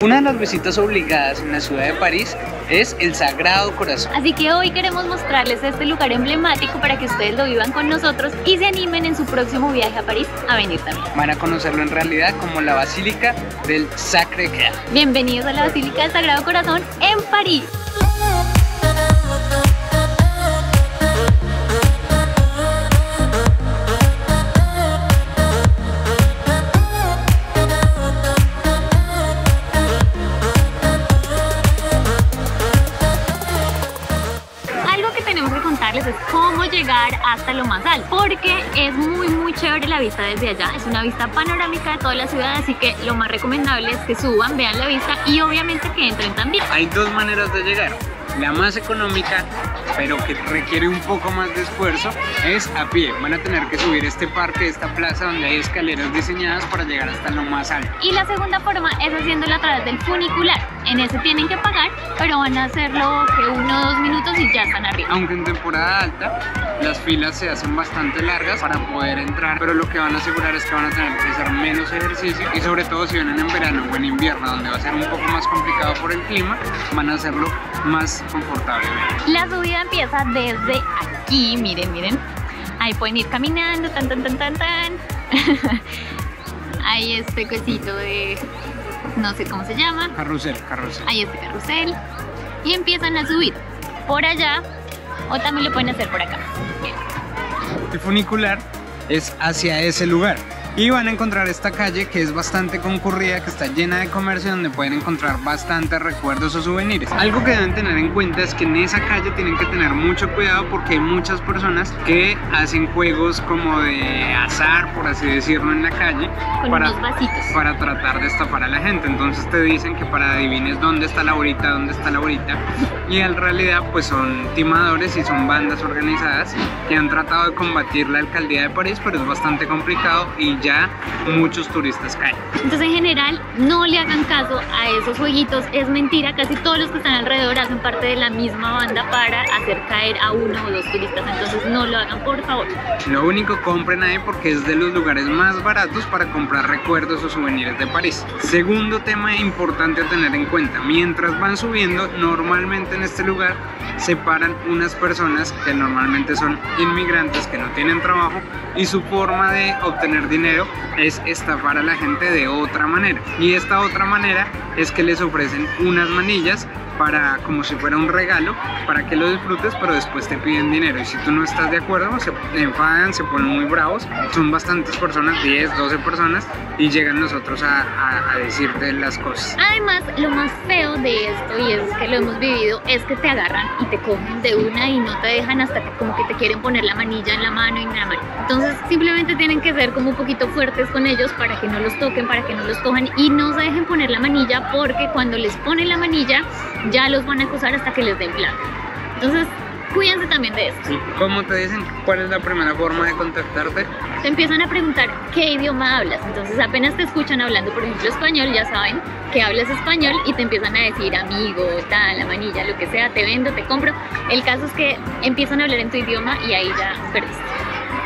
Una de las visitas obligadas en la ciudad de París es el Sagrado Corazón. Así que hoy queremos mostrarles este lugar emblemático para que ustedes lo vivan con nosotros y se animen en su próximo viaje a París a venir también. Van a conocerlo en realidad como la Basílica del Sacré-Cœur. Bienvenidos a la Basílica del Sagrado Corazón en París. Es cómo llegar hasta lo más alto, porque es muy chévere la vista desde allá. Es una vista panorámica de toda la ciudad, así que lo más recomendable es que suban, vean la vista y obviamente que entren también. Hay dos maneras de llegar. La más económica, pero que requiere un poco más de esfuerzo, es a pie. Van a tener que subir este parque, esta plaza donde hay escaleras diseñadas para llegar hasta lo más alto. Y la segunda forma es haciéndolo a través del funicular. En ese tienen que pagar, pero van a hacerlo que 1 o 2 minutos y ya están arriba. Aunque en temporada alta las filas se hacen bastante largas para poder entrar, pero lo que van a asegurar es que van a tener que hacer menos ejercicio y sobre todo si vienen en verano o en invierno, donde va a ser un poco más complicado por el clima, van a hacerlo más confortable. La subida empieza desde aquí, miren. Ahí pueden ir caminando, tan. Hay este cosito de, no sé cómo se llama. Carrusel. Hay este carrusel. Y empiezan a subir por allá, o también lo pueden hacer por acá. Bien. El funicular es hacia ese lugar. Y van a encontrar esta calle que es bastante concurrida, que está llena de comercio, donde pueden encontrar bastantes recuerdos o souvenirs. Algo que deben tener en cuenta es que en esa calle tienen que tener mucho cuidado porque hay muchas personas que hacen juegos como de azar, por así decirlo, en la calle con unos vasitos para tratar de estafar a la gente. Entonces te dicen que para adivines dónde está la bolita, y en realidad pues son timadores y son bandas organizadas que han tratado de combatir la alcaldía de París, pero es bastante complicado y ya muchos turistas caen. Entonces en general no le hagan caso a esos jueguitos, es mentira, casi todos los que están alrededor hacen parte de la misma banda para hacer caer a 1 o 2 turistas, entonces no lo hagan, por favor. Lo único, compren ahí porque es de los lugares más baratos para comprar recuerdos o souvenirs de París. Segundo tema importante a tener en cuenta, mientras van subiendo, normalmente en este lugar se paran unas personas que normalmente son inmigrantes que no tienen trabajo y su forma de obtener dinero es estafar a la gente de otra manera, y esta otra manera es que les ofrecen unas manillas para, como si fuera un regalo, para que lo disfrutes, pero después te piden dinero y si tú no estás de acuerdo se enfadan, se ponen muy bravos. Son bastantes personas, 10, 12 personas, y llegan nosotros a decirte las cosas. Además, lo más feo de esto, y es que lo hemos vivido, es que te agarran y te cogen de una y no te dejan hasta que como que te quieren poner la manilla en la mano y en la mano. Entonces simplemente tienen que ser como un poquito fuertes con ellos para que no los toquen, para que no los cojan y no se dejen poner la manilla, porque cuando les ponen la manilla ya los van a acusar hasta que les den plata. Entonces, cuídense también de esto. ¿Cómo te dicen? ¿Cuál es la primera forma de contactarte? Te empiezan a preguntar qué idioma hablas. Entonces, apenas te escuchan hablando, por ejemplo, español, ya saben que hablas español y te empiezan a decir amigo, tal, la manilla, lo que sea, te vendo, te compro. El caso es que empiezan a hablar en tu idioma y ahí ya perdiste.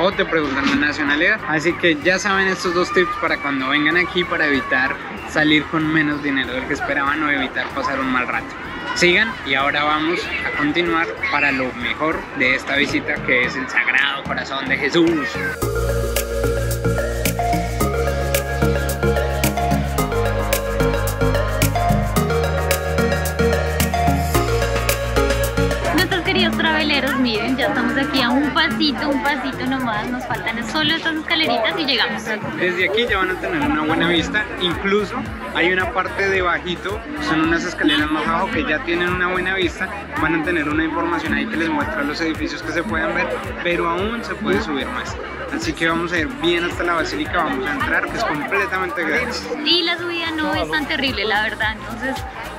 O te preguntan la nacionalidad. Así que ya saben estos 2 tips para cuando vengan aquí, para evitar salir con menos dinero del que esperaban o evitar pasar un mal rato. Sigan, y ahora vamos a continuar para lo mejor de esta visita, que es el Sagrado Corazón de Jesús. Queridos traveleros, miren, ya estamos aquí a un pasito nomás, nos faltan solo estas escaleritas y llegamos. Desde aquí ya van a tener una buena vista, incluso hay una parte debajito, son unas escaleras más abajo que ya tienen una buena vista, van a tener una información ahí que les muestra los edificios que se pueden ver, pero aún se puede subir más. Así que vamos a ir bien hasta la basílica, vamos a entrar, que es completamente gratis. Y la subida no es tan terrible, la verdad, entonces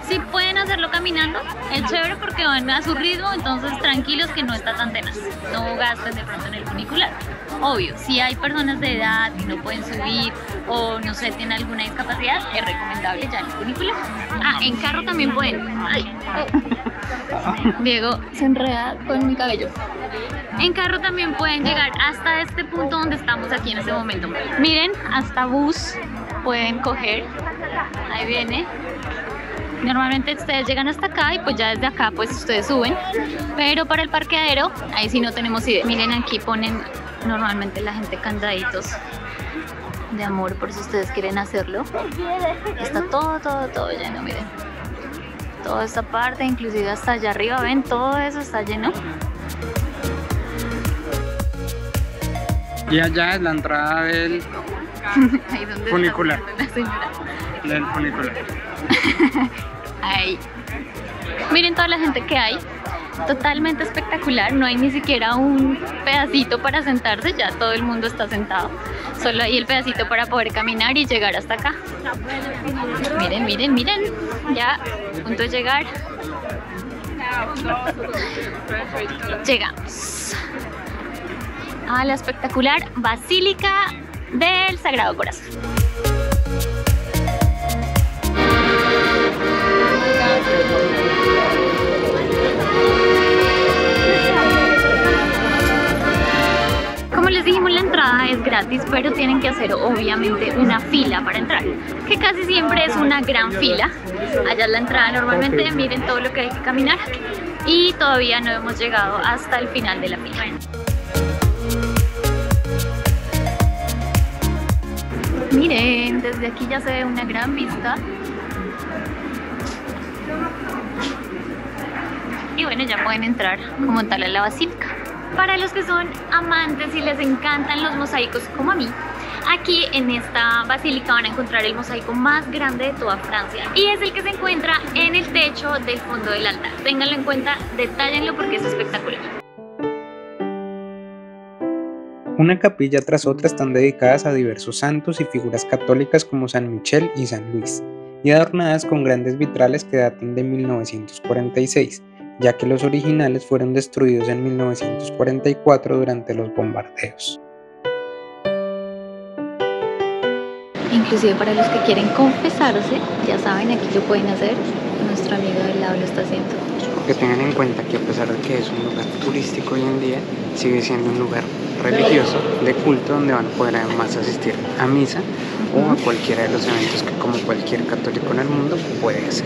si pueden hacerlo caminando, es chévere porque van a su ritmo, entonces tranquilos que no está tan tenaz, no gasten de pronto en el funicular. Obvio, si hay personas de edad y no pueden subir o no sé, tienen alguna discapacidad, es recomendable ya en el funicular. Ah, en carro también pueden. Ay, oh. Diego se enreda con mi cabello. En carro también pueden llegar hasta este punto donde estamos aquí en este momento. Miren, hasta bus pueden coger. Ahí viene. Normalmente ustedes llegan hasta acá y pues ya desde acá pues ustedes suben, pero para el parqueadero ahí sí no tenemos idea. Miren, aquí ponen normalmente la gente candaditos de amor por si ustedes quieren hacerlo. Está todo lleno, miren. Toda esta parte, inclusive hasta allá arriba, ven, todo eso está lleno. Y allá es la entrada del Ahí donde funicular. está la señora. Del funicular. Ahí. Miren toda la gente que hay. Totalmente espectacular. No hay ni siquiera un pedacito para sentarse. Ya todo el mundo está sentado. Solo hay el pedacito para poder caminar y llegar hasta acá. Miren, miren, miren. Ya, a punto de llegar. Llegamos a la espectacular Basílica del Sagrado Corazón. Como les dijimos, la entrada es gratis, pero tienen que hacer obviamente una fila para entrar, que casi siempre es una gran fila. Allá es la entrada normalmente, miren todo lo que hay que caminar y todavía no hemos llegado hasta el final de la fila. Miren, desde aquí ya se ve una gran vista. Y bueno, ya pueden entrar como tal a la basílica. Para los que son amantes y les encantan los mosaicos como a mí, aquí en esta basílica van a encontrar el mosaico más grande de toda Francia. Y es el que se encuentra en el techo del fondo del altar. Ténganlo en cuenta, detállenlo porque es espectacular. Una capilla tras otra están dedicadas a diversos santos y figuras católicas como San Michel y San Luis, y adornadas con grandes vitrales que datan de 1946, ya que los originales fueron destruidos en 1944 durante los bombardeos. Inclusive para los que quieren confesarse, ya saben, aquí lo pueden hacer. Nuestro amigo del lado lo está haciendo. Que tengan en cuenta que a pesar de que es un lugar turístico hoy en día, sigue siendo un lugar religioso de culto donde van a poder además asistir a misa o a cualquiera de los eventos que como cualquier católico en el mundo puede hacer.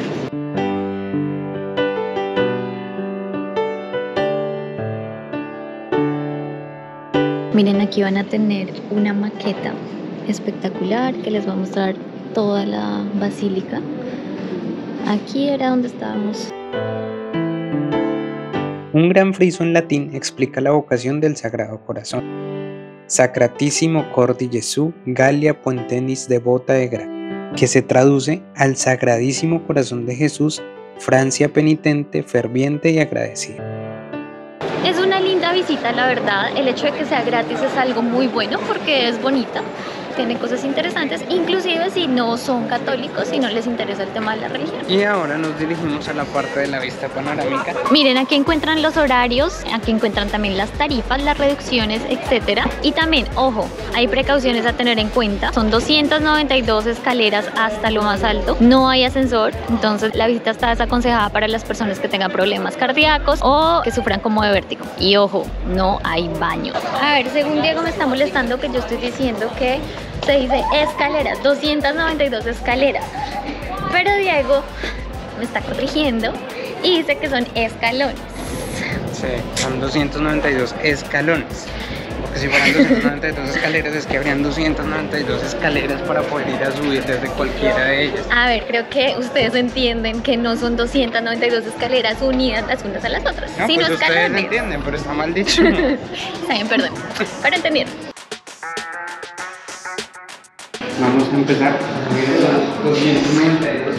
Miren, aquí van a tener una maqueta espectacular que les va a mostrar toda la basílica. Aquí era donde estábamos. Un gran friso en latín explica la vocación del Sagrado Corazón. Sacratissimo Cor di Gesù, Gallia Puentenis Devota Egra, que se traduce al Sagradísimo Corazón de Jesús, Francia penitente, ferviente y agradecida. Es una linda visita, la verdad. El hecho de que sea gratis es algo muy bueno porque es bonita, tiene cosas interesantes, inclusive si no son católicos y no les interesa el tema de la religión. Y ahora nos dirigimos a la parte de la vista panorámica. Miren, aquí encuentran los horarios, aquí encuentran también las tarifas, las reducciones, etcétera. Y también, ojo, hay precauciones a tener en cuenta. Son 292 escaleras hasta lo más alto. No hay ascensor, entonces la visita está desaconsejada para las personas que tengan problemas cardíacos o que sufran como de vértigo. Y ojo, no hay baño. A ver, según Diego me está molestando que yo estoy diciendo que se dice escaleras, 292 escaleras. Pero Diego me está corrigiendo y dice que son escalones. Sí, son 292 escalones. Porque si fueran 292 escaleras, es que habrían 292 escaleras para poder ir a subir desde cualquiera de ellas. A ver, creo que ustedes entienden que no son 292 escaleras unidas las unas a las otras, No, sino pues escalones. ustedes entienden, pero está mal dicho. Está bien, perdón. Para entender. Vamos a empezar. 292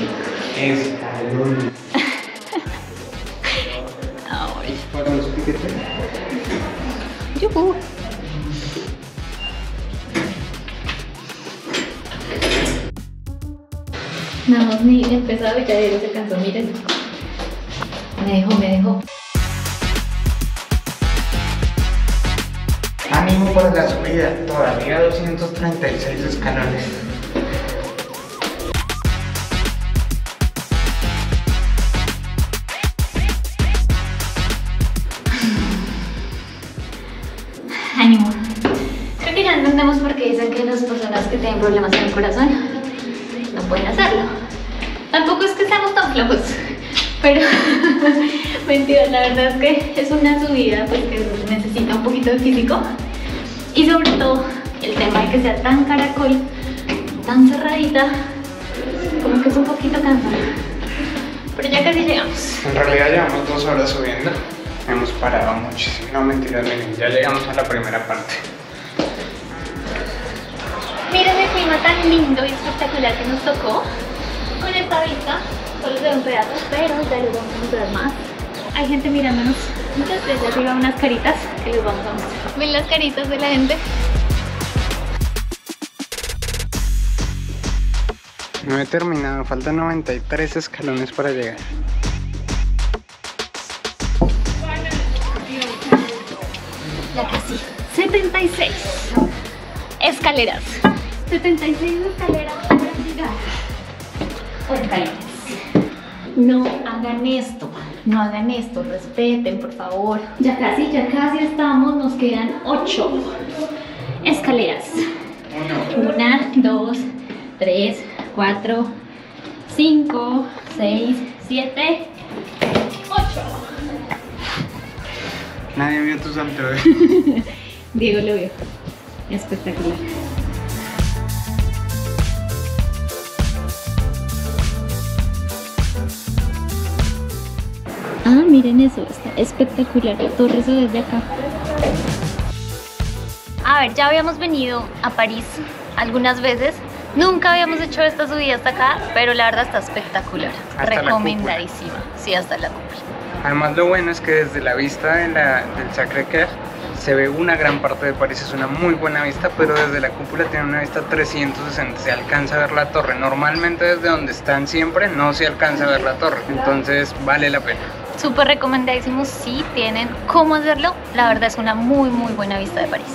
escalones. Ay, ¿Para los piquetes? yujú. Nada más ni empezado y ya Diego se cansó, miren. Me dejó. Ánimo por la subida, todavía 236 escalones. Ánimo. Creo que ya entendemos por qué dicen que las personas que tienen problemas en el corazón no pueden hacerlo. Tampoco es que sea éramos tan flojos. Pero, mentira, la verdad es que es una subida pues que necesita un poquito de físico. Y sobre todo, el tema de que sea tan caracol, tan cerradita, como que es un poquito cansada. Pero ya casi llegamos. En realidad llevamos 2 horas subiendo. Hemos parado muchísimo. No, mentiras, miren, ya llegamos a la primera parte. Miren el clima tan lindo y espectacular que nos tocó. Con esta vista, solo se ve un pedazo, pero ya les vamos a mostrar más. Hay gente mirándonos. Muchas veces arriba unas caritas que les vamos a mostrar. ¿Ven las caritas de la gente? No he terminado, faltan 93 escalones para llegar. Ya casi. 76 escaleras. 76 escaleras para llegar. Escaleras. No hagan esto, no hagan esto, respeten, por favor. Ya casi estamos, nos quedan 8 escaleras. 1, 2, 3, 4, 5, 6, 7, 8. Nadie vio tu salto, Diego lo vio. Espectacular. Ah, miren eso, está espectacular. La torre se ve desde acá. A ver, ya habíamos venido a París algunas veces. Nunca habíamos hecho esta subida hasta acá, pero la verdad está espectacular. Hasta recomendadísima. Sí, hasta la cúpula. Además, lo bueno es que desde la vista del Sacré-Cœur se ve una gran parte de París, es una muy buena vista, pero desde la cúpula tiene una vista 360, se alcanza a ver la torre. Normalmente desde donde están siempre no se alcanza a ver la torre, entonces vale la pena. Súper recomendadísimo si tienen cómo hacerlo, la verdad es una muy buena vista de París.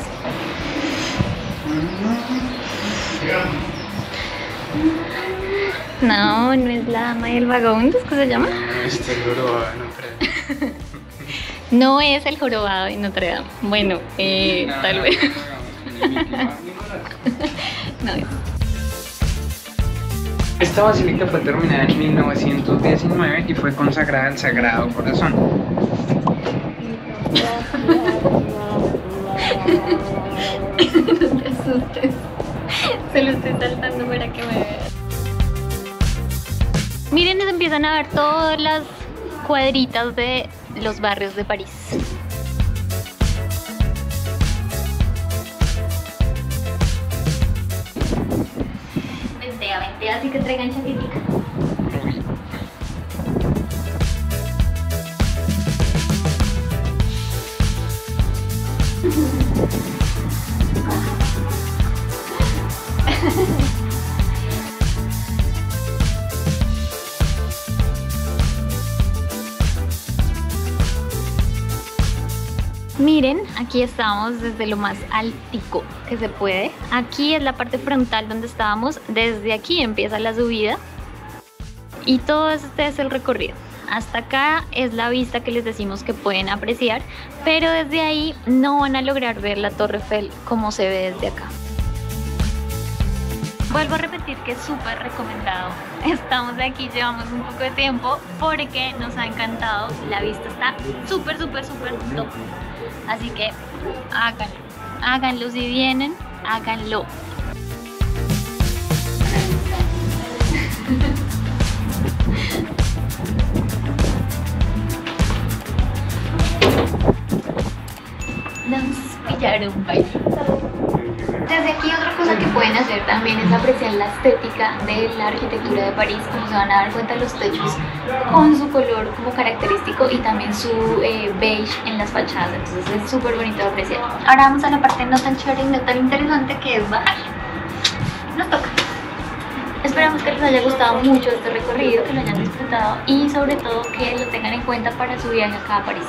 No, no es la dama del vagón, ¿es que se llama? Este es jorobado de Notre Dame. No es el jorobado de Notre Dame. Bueno, tal vez. No es. Esta basílica fue terminada en 1919 y fue consagrada al Sagrado Corazón. No te asustes. Se lo estoy saltando para que me veas. Miren, se empiezan a ver todas las cuadritas de los barrios de París. Vente, así que traigan chaquetica. Miren, aquí estamos desde lo más altico que se puede. Aquí es la parte frontal donde estábamos. Desde aquí empieza la subida. Y todo este es el recorrido. Hasta acá es la vista que les decimos que pueden apreciar. Pero desde ahí no van a lograr ver la Torre Eiffel como se ve desde acá. Vuelvo a repetir que es súper recomendado. Estamos aquí, llevamos un poco de tiempo porque nos ha encantado. La vista está súper top. Así que háganlo si vienen, háganlo. Nos pillaron baile. Desde aquí otra cosa que pueden hacer también es apreciar la estética de la arquitectura de París. Como se van a dar cuenta, los techos con su color como característico y también su beige en las fachadas, entonces es súper bonito de apreciar. Ahora vamos a la parte no tan chévere y no tan interesante, que es bajar. Nos toca. Esperamos que les haya gustado mucho este recorrido, que lo hayan disfrutado y sobre todo que lo tengan en cuenta para su viaje acá a París.